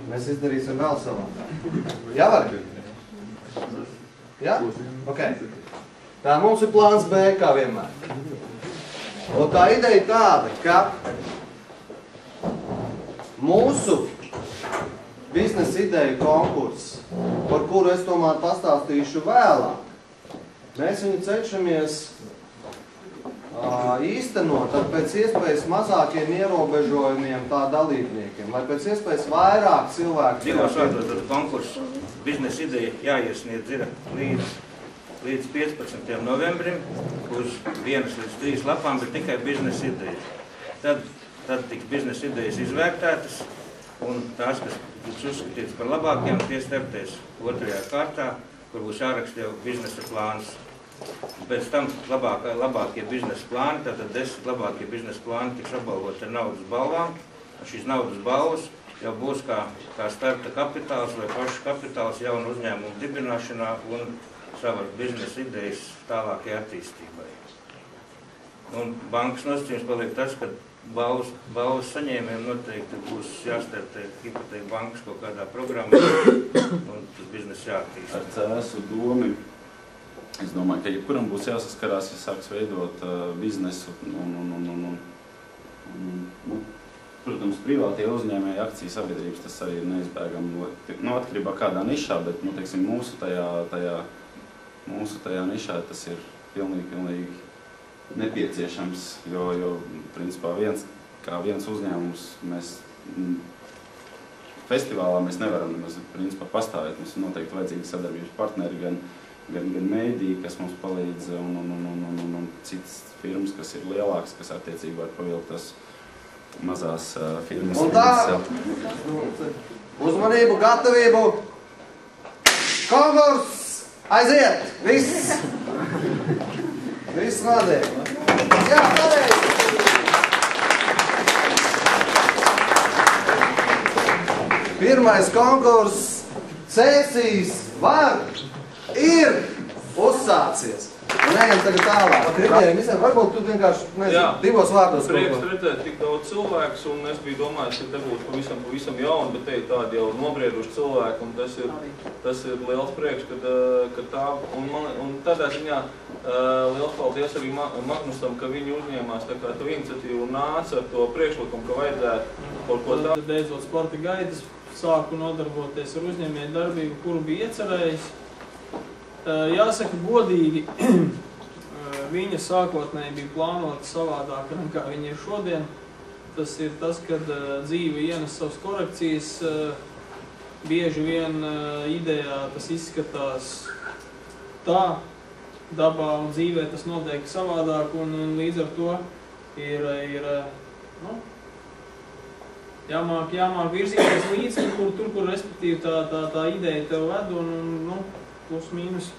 Mēs izdarīsim vēl savādāk. Jā, var? Jā? Ok. Tā mums ir plāns B, kā vienmēr. Un tā ideja tāda, ka mūsu biznesa ideju konkurss, par kuru es tomēr pastāstīšu vēlāk, mēs viņu cenšamies īstenot ar pēc iespējas mazākiem ierobežojumiem tā dalībniekiem, lai pēc iespējas vairāk cilvēku... Divos vārdos tad konkursu biznesa ideja jāiesniedz ir līdz 15. novembrim uz 1 līdz 3 lapām, bet tikai biznesa ideja. Tad tiks biznesa idejas izvērtētas, un tās, kas tiks uzskatītas par labākajām, tie startēs 2. kārtā, kur būs jāraksta jau biznesa plāns. Pēc tam labākie biznesa plāni, tātad 10 labākie biznesa plāni tiks apbalvoti ar naudas balvām. Šīs naudas balvas jau būs kā starta kapitāls vai pašu kapitāls jaunu uzņēmumu dibināšanā un savas biznesa idejas tālākai attīstībai. Un bankas nosacījums paliek tas, ka balvas saņēmējiem noteikti būs jāstartē hipotēku bankas kaut kādā programmā un tas biznesa jāattīst. Ar CSU domi. Es domāju, ka jebkuram būs jāsaskarās, ja sāks veidot biznesu protams, privātie uzņēmēji akciju sabiedrības, tas arī ir neizbēgami. Atkarībā kādā nišā, bet, teiksim, mūsu tajā nišā tas ir pilnīgi nepieciešams, jo principā viens uzņēmums festivālā mēs nevaram principā pastāvēt. Mums ir noteikti vajadzīgi sadarbības partneri, gan mēdī, kas mums palīdz, un citas firmas, kas ir lielākas, kas attiecīgi var pavilkt tas mazās firmas. Un tā, uzmanību, gatavību, konkurss, aiziet, viss notiek. Jā, pareizi! Pirmais konkurss, sesijas var! Ir uzsācies. Neņem tagad tālāk. Kritēriem visiem, varbūt tu vienkārši, divos vārdos. Prieks redzēt tik daudz cilvēkus, un es biju domājis, ka te būtu pavisam jauni, bet te ir tādi jau nobrieduši cilvēki, un tas ir liels prieks, ka tā, un tādā ziņā liels paldies arī Magnusam, ka viņi uzņēmās tā kā to iniciatīvu un nāca ar to priekšlikumu, ka vajadzētu kaut ko tādu. Beidzot sporta gaidas, sāku nodarboties ar uzņēmēju darbību, kuru bija iecerējis. Jāsaka godīgi, viņa sākotnēji bija plānota savādāk, kā viņa ir šodien. Tas ir tas, kad dzīve ienes savas korekcijas. Bieži vien idejā tas izskatās tā, dabā un dzīvē tas notiek savādāk, un līdz ar to ir jāmāk virzīties līdz tur, kur respektīvi tā ideja tev ved, un plus mīnus